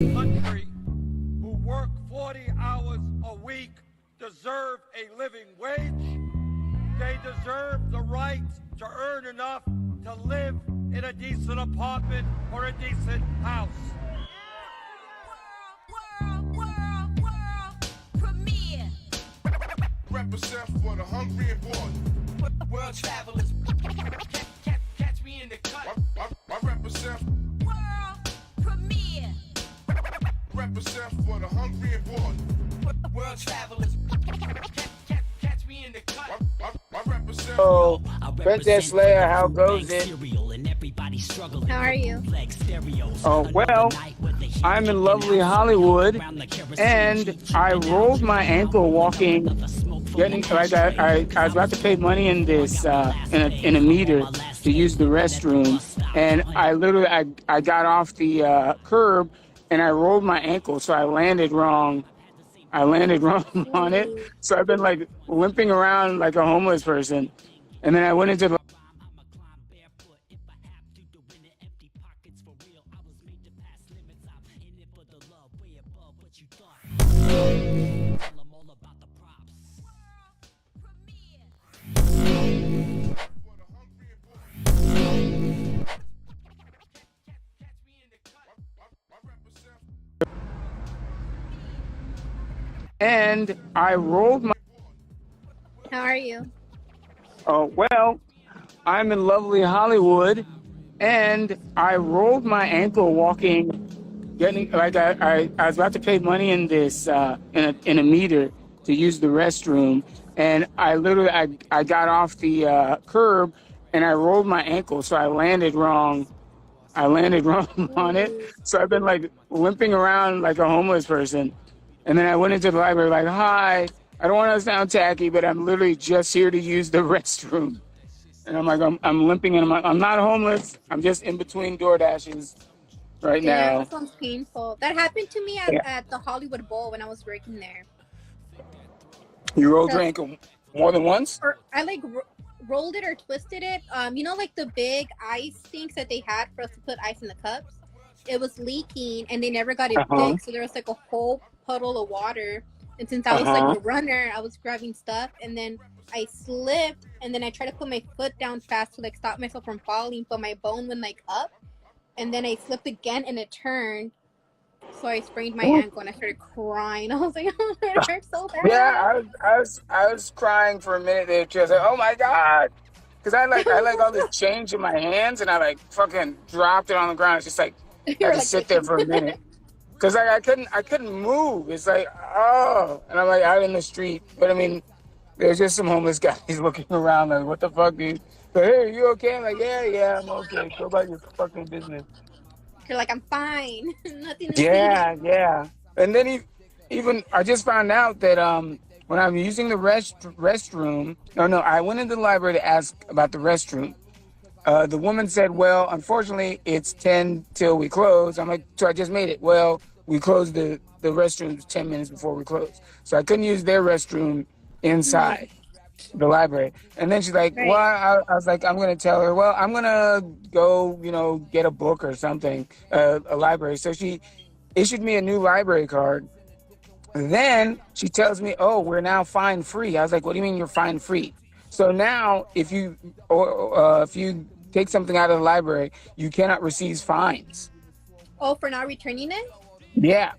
country who work 40 hours a week deserve a living wage. They deserve the right to earn enough to live in a decent apartment or a decent house. World premiere. Represent for the hungry and bored. World travelers. Catch me in the cut. I represent. World premiere. Represent for the hungry and bored. World travelers. Catch me in the cut. I represent. So, Princess Leia, how goes it? How are you? Oh, well, I'm in lovely Hollywood, and I rolled my ankle walking, I was about to pay money in this, in a meter to use the restroom, and I got off the curb, and I rolled my ankle, so I landed wrong on it, so I've been like limping around like a homeless person, and then I went into the and I rolled my. How are you? Oh, well, I'm in lovely Hollywood, and I rolled my ankle walking, I was about to pay money in this, in a meter to use the restroom, and I got off the curb, and I rolled my ankle, so I landed wrong on it, so I've been like limping around like a homeless person, and then I went into the library like, hi, I don't want to sound tacky, but I'm literally just here to use the restroom. And I'm like, I'm limping, and I'm not homeless. I'm just in between door dashes right now. That sounds painful. That happened to me at the Hollywood Bowl when I was working there. You rolled your ankle more than once? Or I like rolled it or twisted it. You know, like the big ice things that they had for us to put ice in the cups? It was leaking, and they never got it fixed. So there was like a whole puddle of water. And since I was like a runner, I was grabbing stuff, and then I slipped, and then I tried to put my foot down fast to like stop myself from falling, but my bone went like up, and then I slipped again, and it turned, so I sprained my ankle, and I started crying. I was like, oh, it hurts so bad. Yeah, I was crying for a minute there too. I was like, oh my god, because I like all this change in my hands, and I like fucking dropped it on the ground. It's just like I had to sit there for a minute. Cause like I couldn't move. It's like, oh, and I'm like out in the street. But I mean, there's just some homeless guys looking around like, what the fuck, dude? So, hey, are you okay? I'm like, yeah, I'm okay. Go about your fucking business. You're like, I'm fine. Nothing to see. Yeah. And then even I just found out that when I'm using the restroom, I went into the library to ask about the restroom. The woman said, well, unfortunately, it's 10 till we close. I'm like, so I just made it. Well, we closed the restrooms 10 minutes before we closed. So I couldn't use their restroom inside the library. And then she's like, well, I was like, I'm going to tell her, well, I'm going to go, get a book or something, a library. So she issued me a new library card. Then she tells me, oh, we're now fine free. I was like, what do you mean you're fine free? So now if you take something out of the library, you cannot receive fines. Oh, for not returning it? Yeah.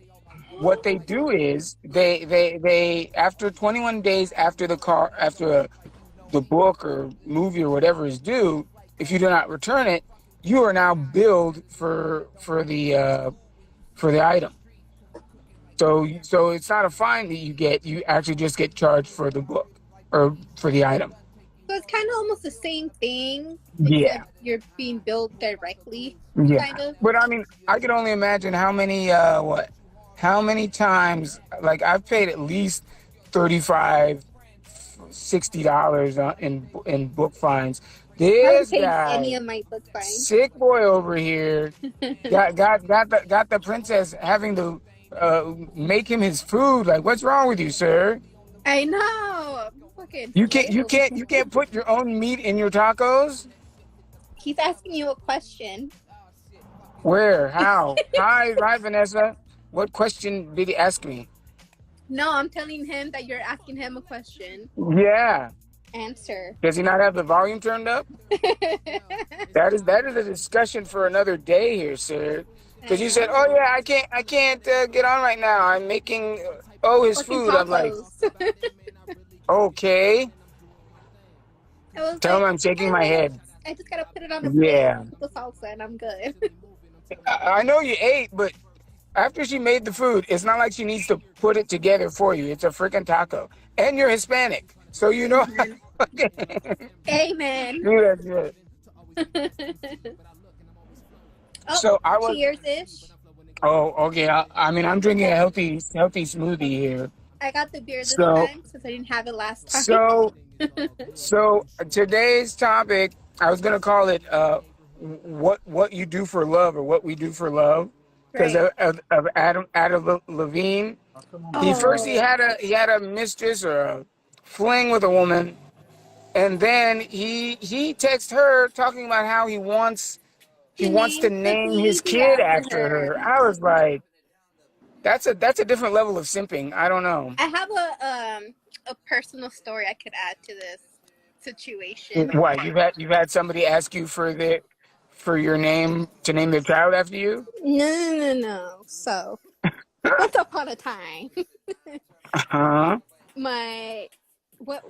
What they do is they after 21 days after the book or movie or whatever is due, if you do not return it, you are now billed for the item. So it's not a fine that you get, you actually just get charged for the book or for the item. So it's kind of almost the same thing. Yeah. You're being billed directly. Yeah. Kind of. But I mean, I could only imagine how many times, like I've paid at least $35, $60 in book fines. This guy, any of my book fines. sick boy over here, got the princess having to make him his food. Like, what's wrong with you, sir? I know. Fucking You can't put your own meat in your tacos? He's asking you a question. Where? How? Hi, Vanessa. What question did he ask me? No, I'm telling him that you're asking him a question. Yeah. Answer. Does he not have the volume turned up? That is a discussion for another day here, sir. Because you said, "Oh yeah, I can't get on right now. I'm making his Fucking food." I'm like, tacos. okay. I was Tell him like, I'm shaking my head. I just gotta put it on a plate, Yeah. put the salsa, and I'm good. I know you ate, but after she made the food, it's not like she needs to put it together for you. It's a freaking taco, and you're Hispanic, so you know. Amen. Do that shit. Oh, So I was. cheers-ish. Oh, okay. I mean, I'm drinking a healthy smoothie here. I got the beer this So, time since I didn't have it last time. so today's topic, I was gonna call it what you do for love or what we do for love, because Right. of Adam Levine. He had a mistress or a fling with a woman, and then he texted her talking about how he wants to named the name his baby kid after after her. I was like, that's a different level of simping. I don't know. I have a personal story I could add to this situation. What, you've had somebody ask you for your name to name their child after you? No. So, once upon a time, Uh-huh.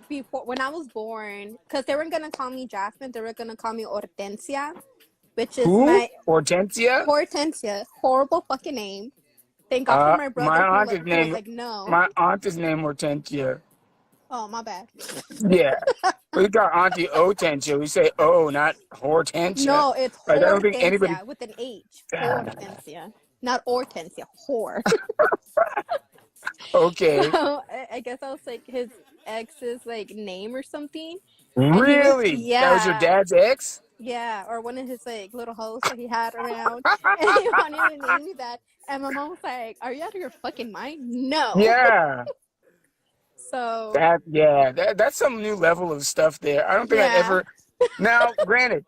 before when I was born, because they weren't gonna call me Jasmine, they were gonna call me Hortensia, which is Who? Hortensia? Hortensia. Horrible fucking name. Thank God for my brother who was like, no. My aunt is named Hortensia. Oh, my bad. Yeah. We got Auntie Hortensia. We say not Hortensia. No, it's like, Hortensia I don't think anybody with an H. Hortensia. Not Hortensia. Whore. Okay. So, I guess I was like his ex's like name or something. Really? That was your dad's ex? Yeah, or one of his like little hoes that he had around. And he wanted to name me that. And my mom was like, "Are you out of your fucking mind?" No. Yeah. So that's some new level of stuff there. I don't think I ever. Now, granted,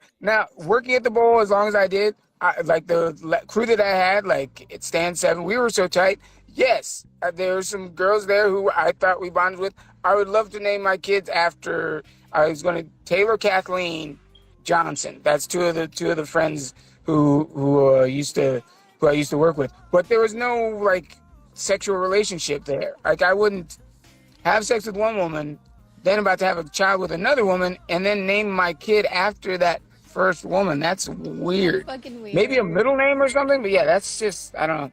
working at the bowl as long as I did, like the crew that I had, like at Stand 7, we were so tight. Yes, there were some girls there who I thought we bonded with. I would love to name my kids after. I was going to Taylor Kathleen Johnson. That's two of the friends who I used to work with. But there was no like sexual relationship there. Like I wouldn't have sex with one woman, then about to have a child with another woman, and then name my kid after that first woman. That's weird. Fucking weird. Maybe a middle name or something, but yeah, that's just, I don't know.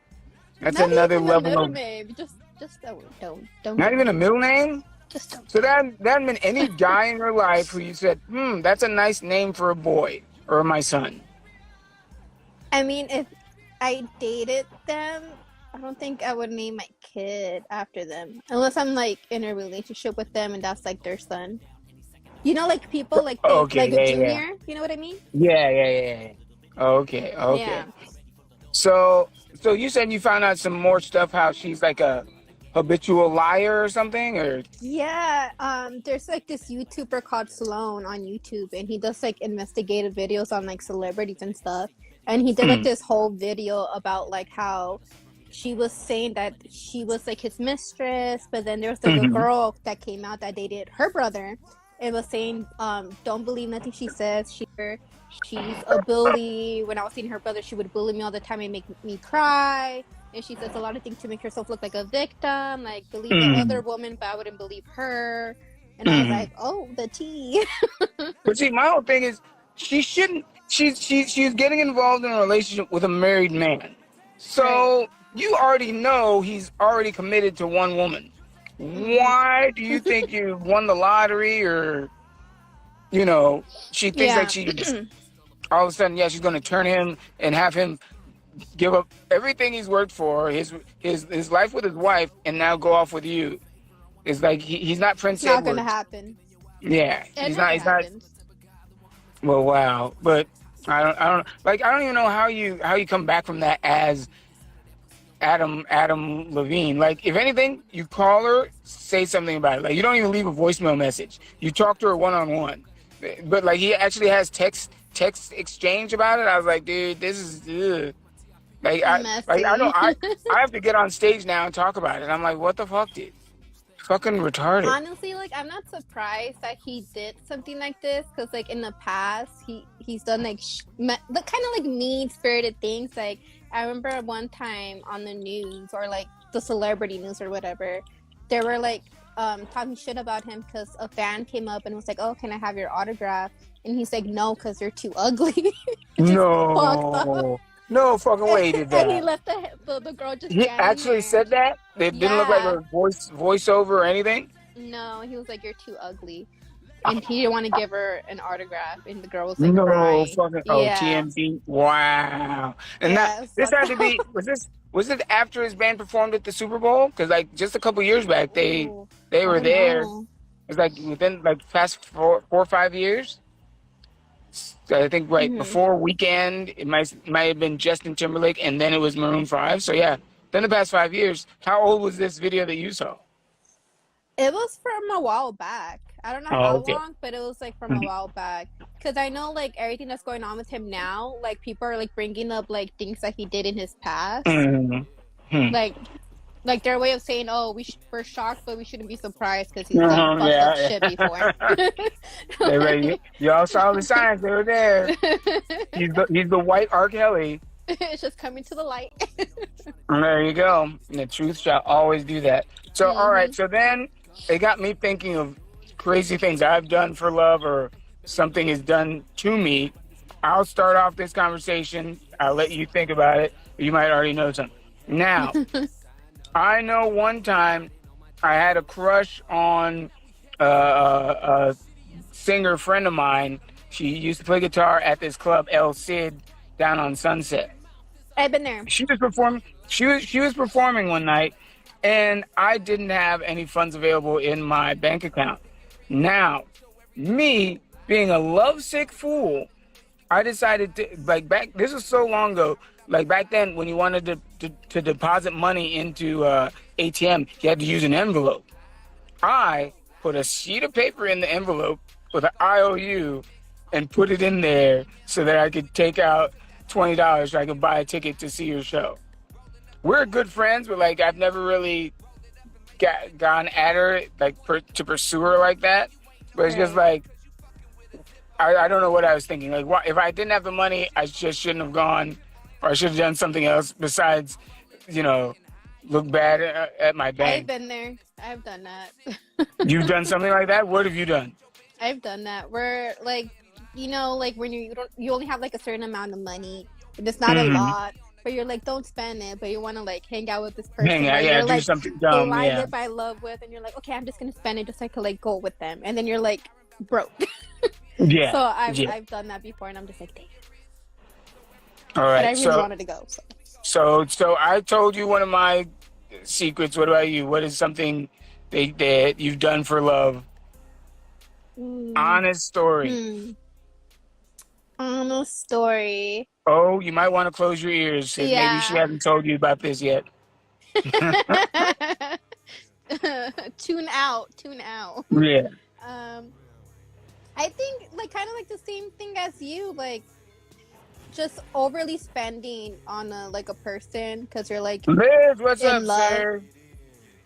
That's not another even level a middle of. Name. Just don't. Not even a middle name? Just don't. So that meant any guy in your life who you said, that's a nice name for a boy or my son. I mean, if I dated them, I don't think I would name my kid after them. Unless I'm like in a relationship with them and that's like their son. You know, like people like think, like a junior. Yeah. You know what I mean? Yeah. Okay. Yeah. So you said you found out some more stuff, how she's like a habitual liar or something, or? Yeah, there's like this YouTuber called Sloan on YouTube, and he does like investigative videos on like celebrities and stuff. And he did like this whole video about like how she was saying that she was like his mistress, but then there was like a girl that came out that dated her brother. It was saying, don't believe nothing she says. She's a bully. When I was seeing her brother, she would bully me all the time and make me cry. And she says a lot of things to make herself look like a victim, like believe the other woman, but I wouldn't believe her. And I was like, oh, the tea. But see, my whole thing is, she shouldn't. She's getting involved in a relationship with a married man, so you already know he's already committed to one woman. Why do you think you won the lottery, or she thinks like she all of a sudden she's going to turn him and have him give up everything he's worked for, his life with his wife, and now go off with you? It's like he's not Prince Edward. Not gonna happen. Yeah, he's not. Well, wow, but I don't even know how you come back from that as Adam Levine. Like, if anything, you call her, say something about it. Like, you don't even leave a voicemail message. You talk to her one-on-one. But like, he actually has text exchange about it. I was like, dude, this is Like Messy. I have to get on stage now and talk about it. I'm like, what the fuck, dude? Fucking retarded. Honestly, like I'm not surprised that he did something like this because, like in the past, he's done like kind of like mean spirited things. Like I remember one time on the news or like the celebrity news or whatever, they were like talking shit about him because a fan came up and was like, "Oh, can I have your autograph?" And he's like, "No, because you're too ugly." No, no fucking way he did And he that. left the girl just He standing actually there. said that. It didn't look like a voiceover or anything. No, he was like, "You're too ugly," and he didn't want to give her an autograph, and the girl was like No crying. fucking Yeah. TMZ. Wow. And Yeah, that this had to be was it after his band performed at the Super Bowl? Because like just a couple years back they Ooh, were I don't there. know. It was like within like past 4 or 5 years. So I think right before Weekend, it might have been Justin Timberlake, and then it was Maroon 5. So yeah, then the past 5 years. How old was this video that you saw? It was from a while back. I don't know Oh, how okay. long, but it was like from a while back. Because I know like everything that's going on with him now, like people are like bringing up like things that he did in his past. Like their way of saying, "Oh, we're shocked, but we shouldn't be surprised because he's done fucked up shit before." Y'all saw the signs; they were there. He's the white R. Kelly. It's just coming to the light. There you go. And the truth shall always do that. So, all right. So then it got me thinking of crazy things I've done for love or something is done to me. I'll start off this conversation. I'll let you think about it. You might already know something. Now, I know one time I had a crush on a singer friend of mine. She used to play guitar at this club, El Cid, down on Sunset. I've been there. She was performing. She was performing one night, and I didn't have any funds available in my bank account. Now, me being a lovesick fool, I decided to back. This was so long ago. Like back then, when you wanted to deposit money into ATM, you had to use an envelope. I put a sheet of paper in the envelope with an IOU and put it in there so that I could take out $20 so I could buy a ticket to see your show. We're good friends, but like I've never really gone at her to pursue her like that. But it's just like I don't know what I was thinking. Like, if I didn't have the money, I just shouldn't have gone, or I should have done something else besides, look bad at my bank. I've been there. I've done that. You've done something like that? What have you done? I've done that. Where like, like when you only have like a certain amount of money, and it's not a lot, but you're like, don't spend it, but you want to like hang out with this person. You're do like, something dumb. Blinded by love with, and you're like, okay, I'm just gonna spend it just so I could like go with them, and then you're like broke. Yeah. So I've done that before, and I'm just like, damn. All right. But I really wanted to go. So I told you one of my secrets. What about you? What is something that you've done for love? Honest story. Honest story. Oh, you might want to close your ears. Yeah. Maybe she hasn't told you about this yet. Tune out. Yeah. I think like kind of like the same thing as you, like just overly spending on a person because you're like Liz, what's in up, love. sir?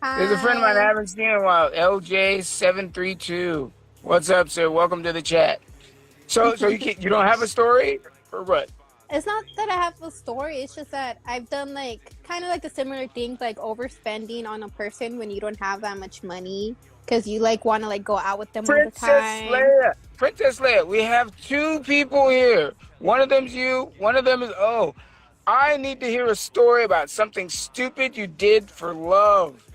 Hi. There's a friend of mine I haven't seen in a while. LJ732. What's up, sir? Welcome to the chat. So you don't have a story or what? It's not that I have a story. It's just that I've done like kind of like the similar things, like overspending on a person when you don't have that much money because you like want to like go out with them all the time. Princess Leia, we have two people here. One of them's you. One of them is I need to hear a story about something stupid you did for love.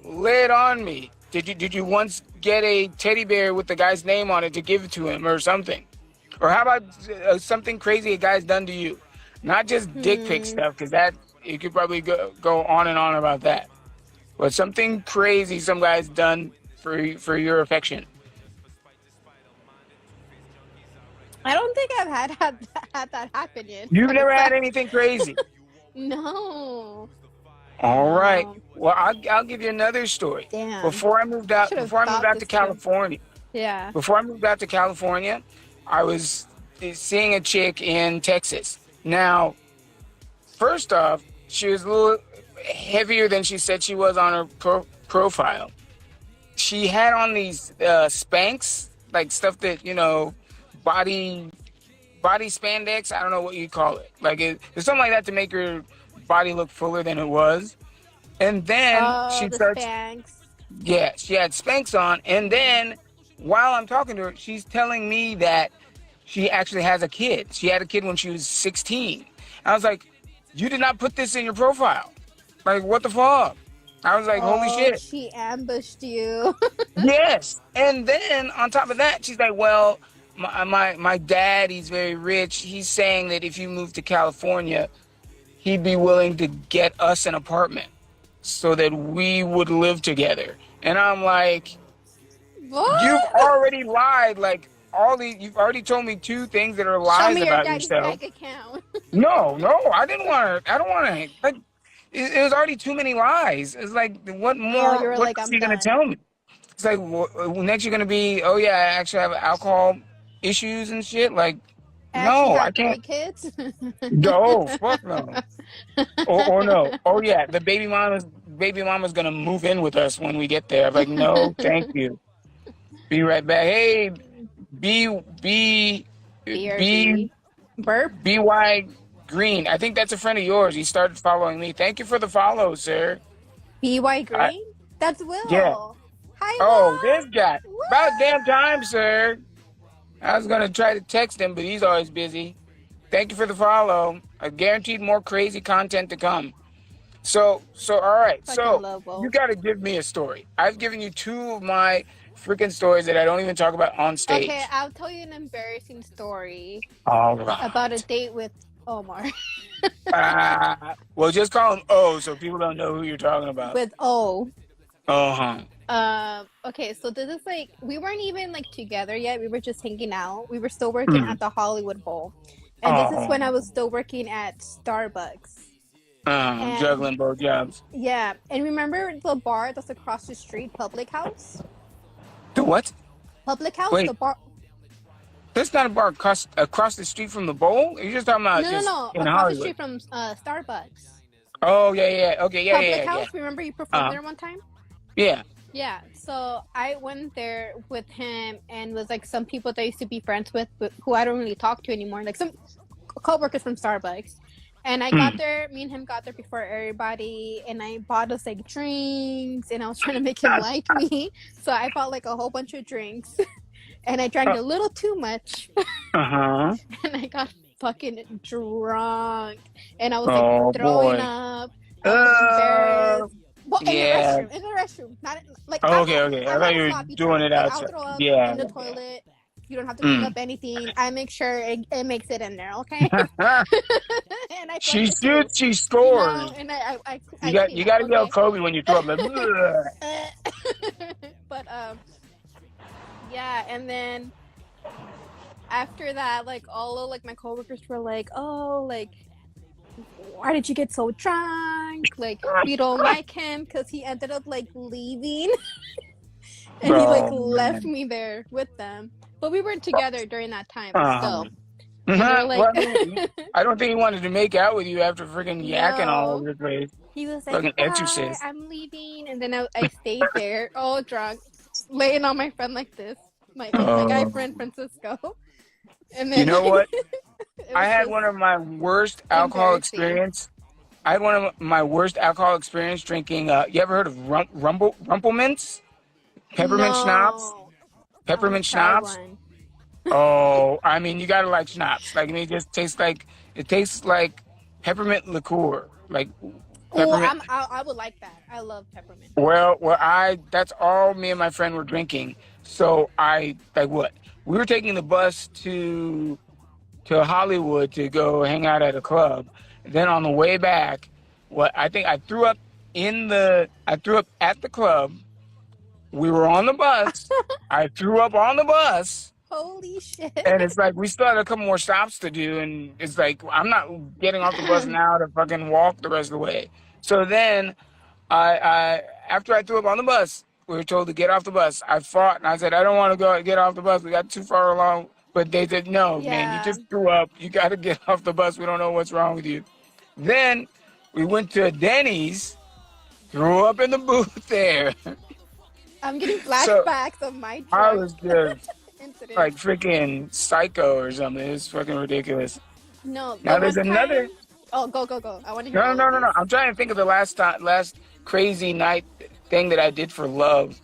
Lay it on me. Did you once get a teddy bear with the guy's name on it to give it to him or something? Or how about something crazy a guy's done to you? Not just dick pic stuff, because that you could probably go on and on about that. But something crazy some guy's done for your affection. I don't think I've had that happen yet. You've never had anything crazy? No. All right. Well, I'll give you another story. Damn. Before I moved out to California. Yeah. Before I moved out to California, I was seeing a chick in Texas. Now, first off, she was a little heavier than she said she was on her profile. She had on these Spanx, like stuff that body body spandex. I don't know what you call it. Like it's something like that to make her body look fuller than it was. And then Oh, she the starts, Spanx. yeah, she had Spanx on. And then while I'm talking to her, she's telling me that she actually has a kid. She had a kid when she was 16. I was like, you did not put this in your profile. Like, what the fuck? I was like, holy Oh, shit. she ambushed you. Yes. And then on top of that, she's like, well, my dad, he's very rich. He's saying that if you move to California, he'd be willing to get us an apartment so that we would live together. And I'm like, you've What? already lied. Like you've already told me two things that are Show lies me your about daddy's yourself. bank account. No, I didn't want to. I don't want to. Like, it was already too many lies. It's like, what Oh, you more? were What like, else I'm are you gonna done. tell me? It's like, next you're gonna be, oh yeah, I actually have alcohol issues and shit. Like, I actually no, I have can't. 3 kids. No, fuck no. Or no. Oh yeah, the baby mama's gonna move in with us when we get there. I'm like, no, thank you. Be right back. Hey, B B B BRB. Burp. BY Green. I think that's a friend of yours. He started following me. Thank you for the follow, sir. BY I, Green? That's yeah. Will. Hi, Oh, this Will. guy. About damn time, Woo! sir. I was gonna try to text him, but he's always busy. Thank you for the follow. I guaranteed more crazy content to come. So, all right. Fucking So love you Will. got to give me a story. I've given you two of my freaking stories that I don't even talk about on Okay, stage. I'll tell you an embarrassing story All about a right. date with Omar. Well, just call him O so people don't know who you're talking about. With O. Uh-huh. Okay, so this is like we weren't even like together yet. We were just hanging out. We were still working at the Hollywood Bowl. And this is when I Oh, was still working at Starbucks. And juggling both jobs. yeah, and remember the bar that's across the street, Public House? The what? Public House, the Wait, bar. that's not a bar across the street from the bowl? You're just talking about No, no, just no, in across the Hollywood. street from Starbucks. Oh, yeah, yeah. Okay, yeah, Public yeah, yeah. House, remember you performed Uh, there one time? yeah. Yeah, so I went there with him and was like some people that I used to be friends with, but who I don't really talk to anymore, like some co-workers from Starbucks. And I got there, me and him got there before everybody, and I bought us like drinks, and I was trying to make him like me. So I bought like a whole bunch of drinks, and I drank Uh, a little too much, uh-huh. and I got fucking drunk, and I was like Oh, throwing boy. up. I was Uh, embarrassed. Well, yeah. in the restroom, not like Oh, okay, okay. I I'm thought not you a were sloppy doing drunk. it Like I'll outside. throw up Yeah. in the toilet. You don't have to clean Mm. up anything. I make sure it makes it in there, okay? And I She flushed it too, shoots, she scores. and I You got clean you up, got to yell okay? Kobe when you throw up. Like, "Ugh." But yeah, and then after that, like all of like my coworkers were like, "Oh, like why did you get so drunk? Like we don't like him because he ended up like leaving." And he like Oh left man. me there with them, but we weren't together during that time, but still. Um, And they were like, well, I mean, I don't think he wanted to make out with you after freaking yakking all no. over the place. He was like, Fucking bye, exorcist. I'm leaving. And then I stayed there, all drunk, laying on my friend like this, my guy friend Um, Francisco. And you then know what? it I was had just one of my worst alcohol embarrassing. experience. I had one of my worst alcohol experience drinking. You ever heard of Rumplemints? Peppermint schnapps? No, I want Peppermint to try schnapps? one. Oh, I mean, you gotta like schnapps. Like, I mean, it tastes like peppermint liqueur. Like Oh, peppermint. I would like that. I love peppermint. That's all me and my friend were drinking. So like what? We were taking the bus to Hollywood to go hang out at a club. Then on the way back, I think I threw up at the club. We were on the bus. I threw up on the bus. Holy shit. And it's like we still had a couple more stops to do, and it's like I'm not getting off the bus now to fucking walk the rest of the way. So then, I after I threw up on the bus, we were told to get off the bus. I fought and I said I don't want to get off the bus. We got too far along, but they said no, man, you Yeah. just threw up. You got to get off the bus. We don't know what's wrong with you. Then we went to Denny's, threw up in the booth there. I'm getting So flashbacks of my I drunk was just incident. like freaking psycho or something. It was fucking ridiculous. No, Now the there's one another. time. Oh, go. I want to hear No, all no, of no, no. these. I'm trying to think of the last crazy night thing that I did for love.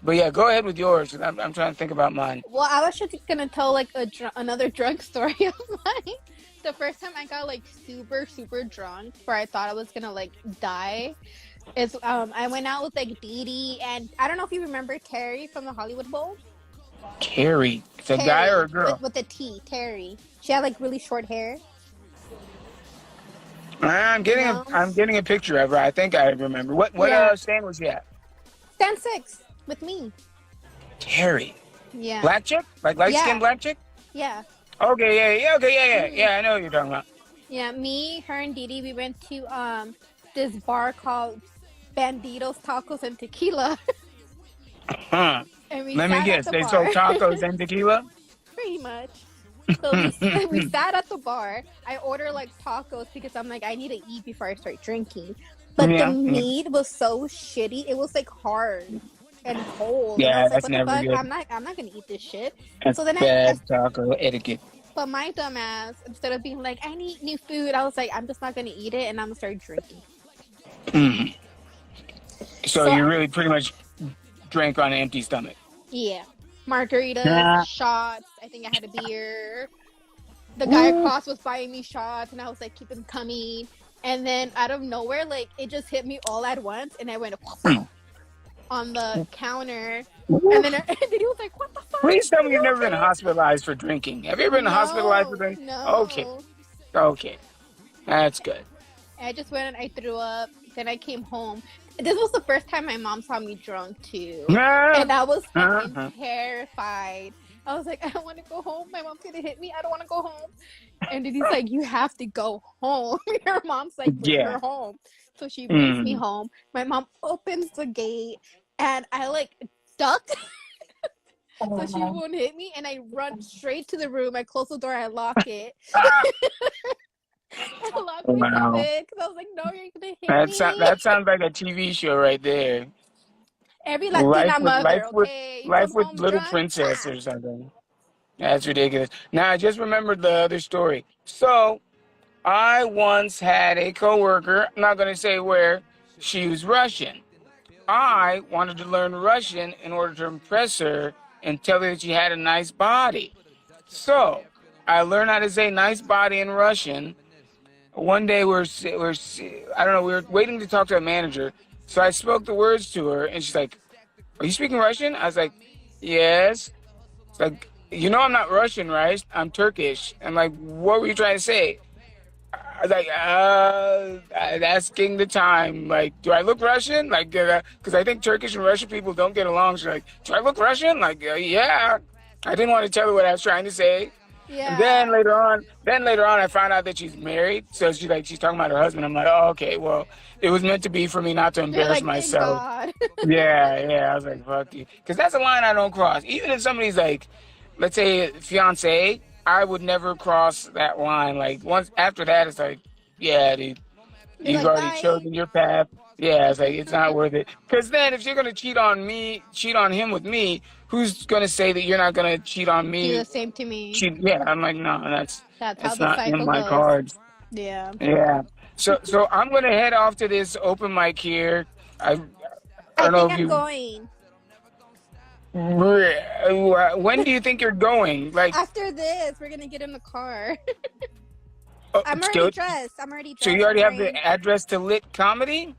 But yeah, go ahead with yours. I'm trying to think about mine. Well, I was just gonna tell like another drunk story of mine. The first time I got like super drunk, where I thought I was gonna like die, is I went out with like Dee Dee, and I don't know if you remember Terry from the Hollywood Bowl. Carrie. It's a Terry, guy or a girl? with a T, Terry. She had like really short hair. I'm getting No. I'm getting a picture of her. I think I remember. What Yeah. stand was she at? Stand 6 with me. Terry. Yeah. Black chick? Like light skinned Yeah. black chick? Yeah. Okay, yeah, okay, yeah. Mhm. Yeah, I know what you're talking about. Yeah. Me, her, and Dee Dee, we went to this bar called Banditos Tacos and Tequila. Huh. And we Let me sat guess. at the They bar. sold tacos and tequila? Pretty much. So we sat at the bar. I ordered like tacos because I'm like, I need to eat before I start drinking. But Yeah, the yeah. meat was so shitty. It was like hard and cold. Yeah, and I was like, that's what the never fuck? good. I'm not gonna eat this shit. That's So then bad taco etiquette. but my dumbass, instead of being like, I need new food, I was like, I'm just not gonna eat it and I'm gonna start drinking. Mm. So So- you really pretty much drank on an empty stomach. Yeah. Margaritas, Yeah. shots. I think I had a beer. The guy Ooh. across was buying me shots, and I was like, keep them coming. And then out of nowhere, like it just hit me all at once, and I went on the counter. And then he was like, "What the fuck?" Please tell me Are you've you never been okay?" hospitalized for drinking. Have you ever been hospitalized for drinking? No. Okay. That's good. I just went and I threw up. Then I came home. This was the first time my mom saw me drunk too, and I was fucking terrified. I was like, I don't want to go home. My mom's gonna hit me. I don't want to go home. And then he's like, you have to go home. Your mom's like, bring her home. So she brings me home. My mom opens the gate, and I like ducked. So she won't hit me, and I run straight to the room. I close the door. I lock it. I locked myself in because I was like, no, you're gonna hit me. That sounds like a TV show right there. Every Latina mother, okay? Life with home Little drunk. Princess or something. That's ridiculous. Now I just remembered the other story. So I once had a coworker, I'm not gonna say where, she was Russian. I wanted to learn Russian in order to impress her and tell her that she had a nice body. So I learned how to say nice body in Russian. One day we were waiting to talk to a manager. So I spoke the words to her and she's like, are you speaking Russian? I was like, yes. It's like, you know I'm not Russian, right? I'm Turkish. I'm like, what were you trying to say? I was like, asking the time. Like, do I look Russian? Like, because I think Turkish and Russian people don't get along. She's like, do I look Russian? Like, yeah. I didn't want to tell her what I was trying to say. Yeah. And then later on, I found out that she's married. So she's talking about her husband. I'm like, oh, okay, well, it was meant to be for me not to You're embarrass like, myself. thank Yeah. I was like, fuck you. Because that's a line I don't cross. Even if somebody's like, let's say fiance, I would never cross that line. Like once after that, it's like, yeah, dude, you've like, already bye. chosen your path. Yeah, it's like it's not worth it. Because then if you're gonna cheat on him with me, who's gonna say that you're not gonna cheat on me? Do the same to me. Yeah, I'm like, no, That's how that's the not cycle in my goes. cards. Yeah. Yeah. So I'm gonna head off to this open mic here. I don't know if I'm you. going. When do you think you're going? Like, After this, we're gonna get in the car. oh, I'm already still- dressed. I'm already dressed. So you already have wearing- the address to Lit Comedy?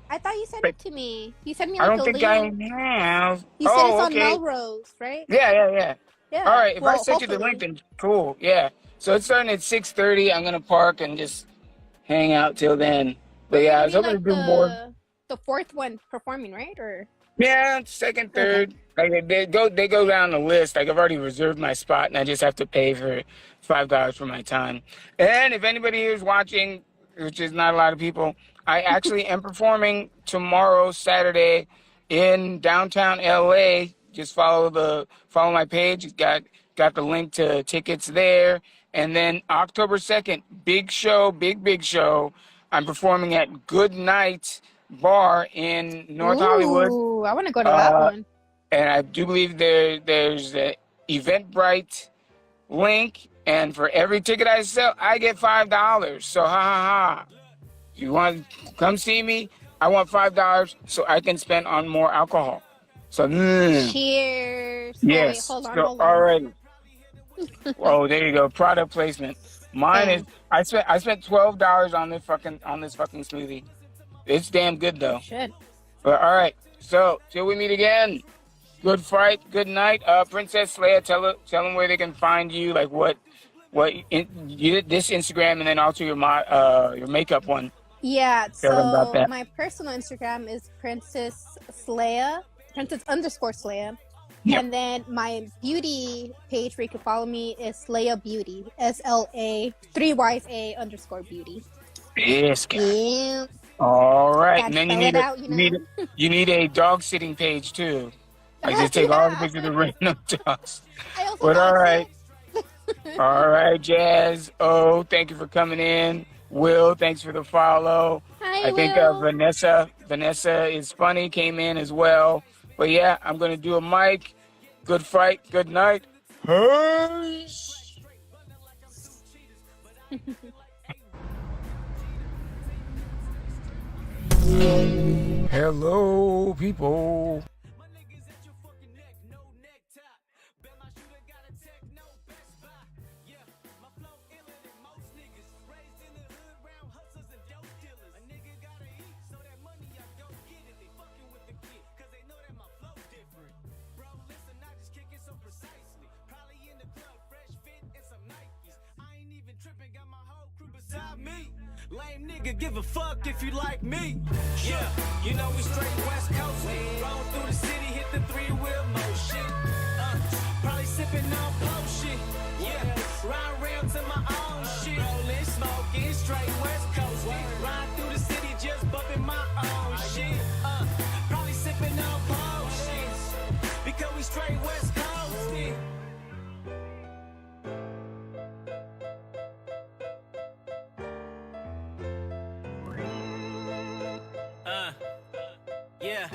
I thought you sent it to me. You sent me I like don't a think I link. have. You said it's on okay. Melrose, right? Yeah. Yeah. All right. If I Well, sent you the hopefully. link, then cool. Yeah. So it's starting at 6:30. I'm gonna park and just hang out till then. But You're yeah, I gonna was be, hoping like, to do more. the fourth one performing, right? Or Yeah, second, third. Like they go down the list. Like I've already reserved my spot, and I just have to pay for $5 for my time. And if anybody here is watching, which is not a lot of people, I actually am performing tomorrow, Saturday, in downtown LA. Just follow my page. It's got the link to tickets there. And then October 2nd, big show, big show. I'm performing at Good Night Bar in North Hollywood. Ooh, I want to go to that one. And I do believe there's the Eventbrite link. And for every ticket I sell, I get $5. So ha. You want to come see me? I want $5 so I can spend on more alcohol. So Cheers. Yes. Oh, wait, hold on. All right. Oh, there you go. Product placement. Mine is I spent $12 on this fucking smoothie. It's damn good though. Should. But all right. So till we meet again. Good fight. Good night. Princess Leia, tell them where they can find you. Like this Instagram and then also your makeup one. Yeah. Tell them about So that. my personal Instagram is Princess_Slaya. Yep. And then my beauty page where you can follow me is Slaya Beauty. SLA 3YA_beauty. Yes, guy. Yeah. All right. Gotta And then spell you need a dog sitting page too. I just take all the pictures of random dogs. But all right. All right, Jazz. Oh, thank you for coming in. Will, thanks for the follow. Hi, I think Will. Vanessa is funny, came in as well. But yeah, I'm going to do a mic. Good fight. Good night. Peace. Hello, people. Lame nigga, give a fuck if you like me. Yeah, you know we straight West Coast. Roll through the city, hit the three-wheel motion. Probably sipping on potion. Yeah, ride around to my own shit. Rolling, smoking, straight West Coast. Ride through the city, just bumping my own shit. Probably sipping on potions because we straight West Coast. Yeah,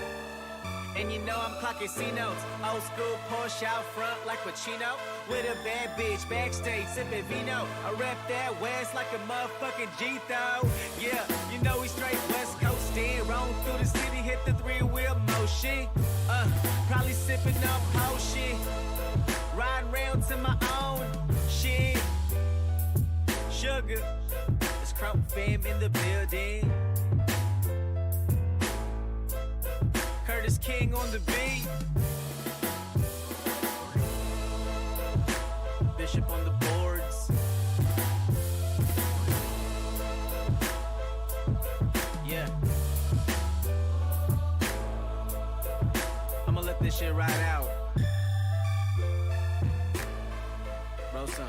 and you know I'm clocking C-notes. Old school Porsche out front like Pacino. With a bad bitch backstage sipping vino. I rep that West like a motherfucking G-Tho. Yeah, you know we straight West Coast in. Roll through the city, hit the three-wheel motion. Probably sipping up potion. Riding round to my own shit. Sugar, it's Crump fam in the building. Curtis King on the beat. Bishop on the boards. Yeah. I'ma let this shit ride out. Bro, son.